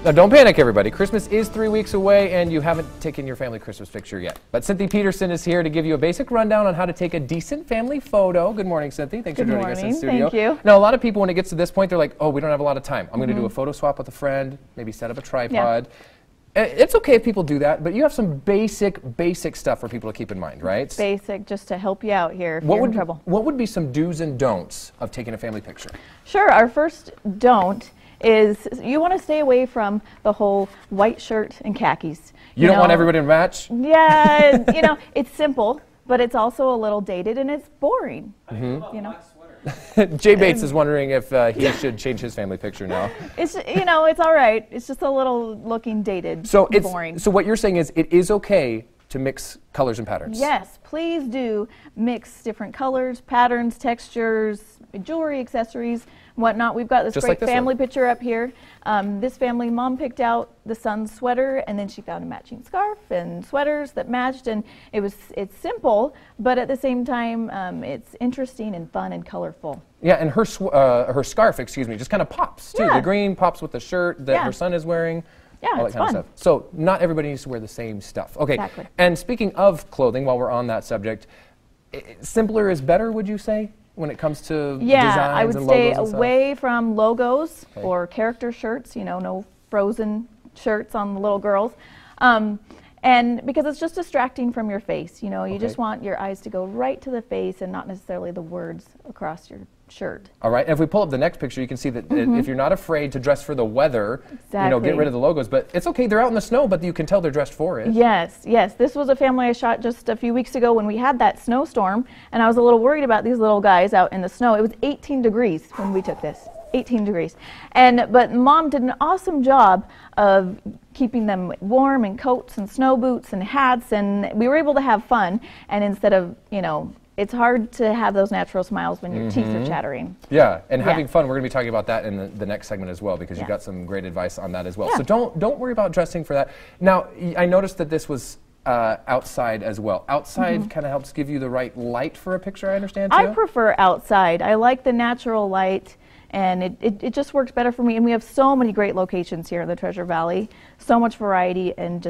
Now, don't panic, everybody. Christmas is 3 weeks away, and you haven't taken your family Christmas picture yet. But Cynthi Peterson is here to give you a basic rundown on how to take a decent family photo. Good morning, Cynthi. Thanks for joining us in the studio. Thank you. Now, a lot of people, when it gets to this point, they're like, oh, we don't have a lot of time. I'm going to do a photo swap with a friend, maybe set up a tripod. Yeah. It's okay if people do that, but you have some basic stuff for people to keep in mind, right? Basic, just to help you out here if you're in trouble. What would be some do's and don'ts of taking a family picture? Sure. Our first don't is you want to stay away from the whole white shirt and khakis. You don't want everybody to match? Yeah, you know, it's simple, but it's also a little dated and it's boring. You know. Jay Bates is wondering if he should change his family picture now. It's, you know, it's all right. It's just a little looking dated, boring. So what you're saying is it is okay to mix colors and patterns? Yes, please do mix different colors, patterns, textures, jewelry, accessories, whatnot. We've got this Just great like this family picture up here. This family, Mom picked out the son's sweater, and then she found a matching scarf and sweaters that matched, and it's simple, but at the same time, it's interesting and fun and colorful. Yeah, and her scarf, excuse me, just kind of pops too. Yeah. The green pops with the shirt that her son is wearing. Yeah, all it's that kind of stuff. So not everybody needs to wear the same stuff. Okay, exactly. And speaking of clothing, while we're on that subject, simpler is better, would you say, when it comes to designs and logos? Yeah, I would stay away from logos or character shirts, you know, no Frozen shirts on the little girls. And because it's just distracting from your face, you know, you just want your eyes to go right to the face and not necessarily the words across your shirt. All right, and if we pull up the next picture, you can see that if you're not afraid to dress for the weather, you know, get rid of the logos, but it's okay, they're out in the snow, but you can tell they're dressed for it. Yes, yes. This was a family I shot just a few weeks ago when we had that snowstorm, and I was a little worried about these little guys out in the snow. It was 18 degrees when we took this. 18 degrees. But Mom did an awesome job of keeping them warm in coats and snow boots and hats, and we were able to have fun. And instead of, you know, it's hard to have those natural smiles when your teeth are chattering. Yeah, and having fun, we're going to be talking about that in the next segment as well, because you've got some great advice on that as well. So don't worry about dressing for that. Now, I noticed that this was outside as well. Outside kind of helps give you the right light for a picture, I understand, too? I prefer outside. I like the natural light, and it just works better for me. And we have so many great locations here in the Treasure Valley, so much variety, and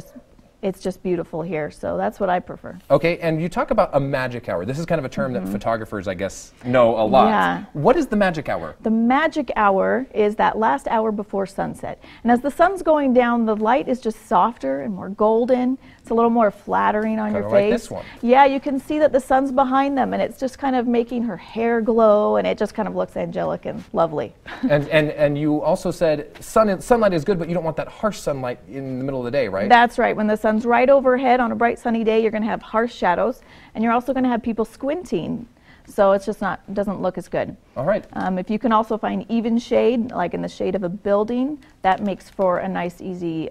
it's just beautiful here, so that's what I prefer. Okay, and you talk about a magic hour. This is kind of a term that photographers, I guess, know a lot. Yeah. What is the magic hour? The magic hour is that last hour before sunset. And as the sun's going down, the light is just softer and more golden. It's a little more flattering on your face. Like this one. Yeah, you can see that the sun's behind them, and it's just kind of making her hair glow, and it just kind of looks angelic and lovely. and you also said sunlight is good, but you don't want that harsh sunlight in the middle of the day, right? That's right. When the sun's right overhead on a bright sunny day, you're going to have harsh shadows, and you're also going to have people squinting. So it's just doesn't look as good. All right. If you can also find even shade, like in the shade of a building, that makes for a nice, easy,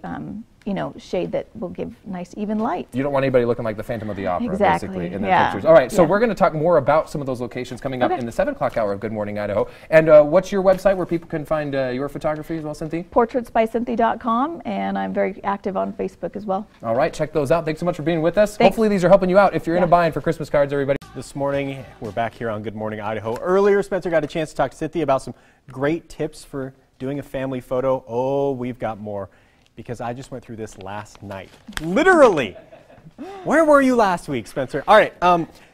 you know, shade that will give nice, even light. You don't want anybody looking like the Phantom of the Opera, basically, in their pictures. All right, so we're going to talk more about some of those locations coming up in the 7 o'clock hour of Good Morning Idaho. And what's your website where people can find your photography as well, Cynthi? Portraitsbycynthi.com, and I'm very active on Facebook as well. All right, check those out. Thanks so much for being with us. Thanks. Hopefully these are helping you out if you're in a bind for Christmas cards, everybody. This morning, we're back here on Good Morning Idaho. Earlier, Spencer got a chance to talk to Cynthi about some great tips for doing a family photo. Oh, we've got more, because I just went through this last night. Literally! Where were you last week, Spencer? All right,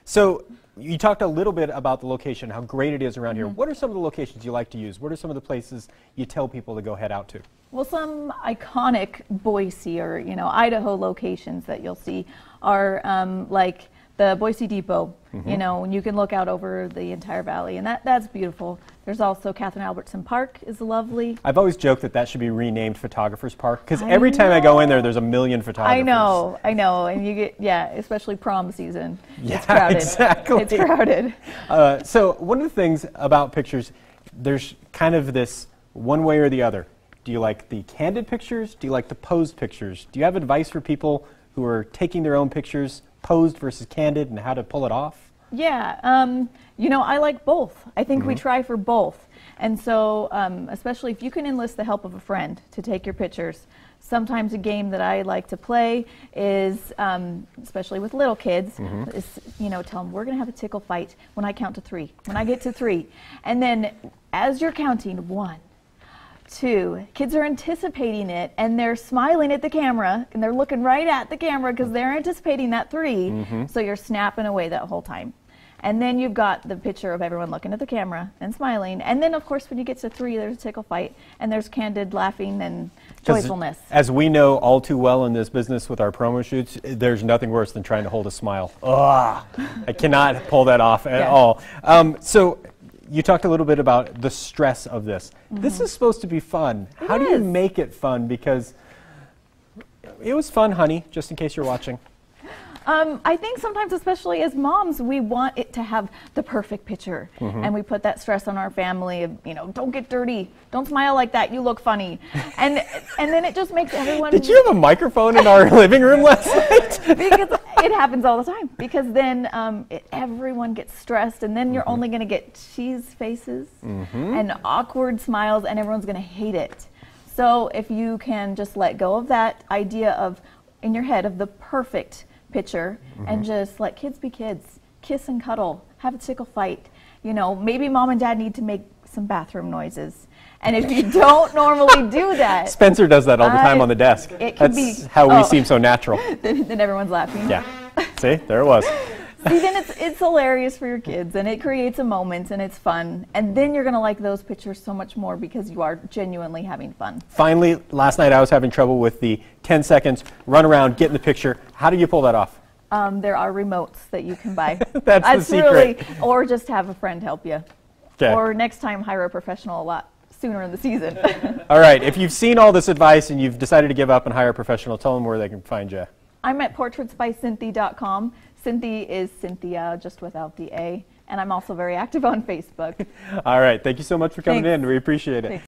so you talked a little bit about the location, how great it is around here. What are some of the locations you like to use? What are some of the places you tell people to go head out to? Well, some iconic Boise or, you know, Idaho locations that you'll see are like the Boise Depot, you know, and you can look out over the entire valley, and that's beautiful. There's also Catherine Albertson Park is lovely. I've always joked that should be renamed Photographers Park, because every time I go in there, there's a million photographers. I know, and you get, especially prom season. Yeah, it's crowded. Exactly. It's crowded. So one of the things about pictures, there's kind of this one way or the other. Do you like the candid pictures? Do you like the posed pictures? Do you have advice for people who are taking their own pictures, posed versus candid, and how to pull it off? Yeah, you know, I like both. I think we try for both. And so, especially if you can enlist the help of a friend to take your pictures, sometimes a game that I like to play is, especially with little kids, is, you know, tell them we're going to have a tickle fight when I count to 3. When I get to 3. And then as you're counting 1, 2, kids are anticipating it and they're smiling at the camera and they're looking right at the camera because they're anticipating that 3. So you're snapping away that whole time. And then you've got the picture of everyone looking at the camera and smiling. And then, of course, when you get to 3, there's a tickle fight and there's candid laughing and joyfulness. As we know all too well in this business with our promo shoots, there's nothing worse than trying to hold a smile. Ugh, I cannot pull that off at all. So you talked a little bit about the stress of this. This is supposed to be fun. How do you make it fun? Because it was fun, honey, just in case you're watching. I think sometimes, especially as moms, we want it to have the perfect picture. And we put that stress on our family of, you know, don't get dirty, don't smile like that, you look funny. And then it just makes everyone... Did you have a microphone in our living room last night? Because it happens all the time. Because then everyone gets stressed, and then you're only going to get cheese faces and awkward smiles, and everyone's going to hate it. So if you can just let go of that idea of, in your head, of the perfect picture and just let kids be kids, kiss and cuddle, have a tickle fight. You know, maybe mom and dad need to make some bathroom noises. And if you don't normally do that... Spencer does that all the time on the desk. That's how we seem so natural. Then everyone's laughing. Yeah. See, there it was. See, then it's hilarious for your kids, and it creates a moment, and it's fun. And then you're going to like those pictures so much more because you are genuinely having fun. Finally, last night I was having trouble with the 10 seconds, run around, get in the picture. How do you pull that off? There are remotes that you can buy. That's the secret. Or just have a friend help you. Okay. Or next time, hire a professional a lot sooner in the season. All right, if you've seen all this advice and you've decided to give up and hire a professional, tell them where they can find you. I'm at portraitsbycynthi.com. Cynthi is Cynthia, just without the A. And I'm also very active on Facebook. All right. Thank you so much for coming in. We appreciate it. Thanks.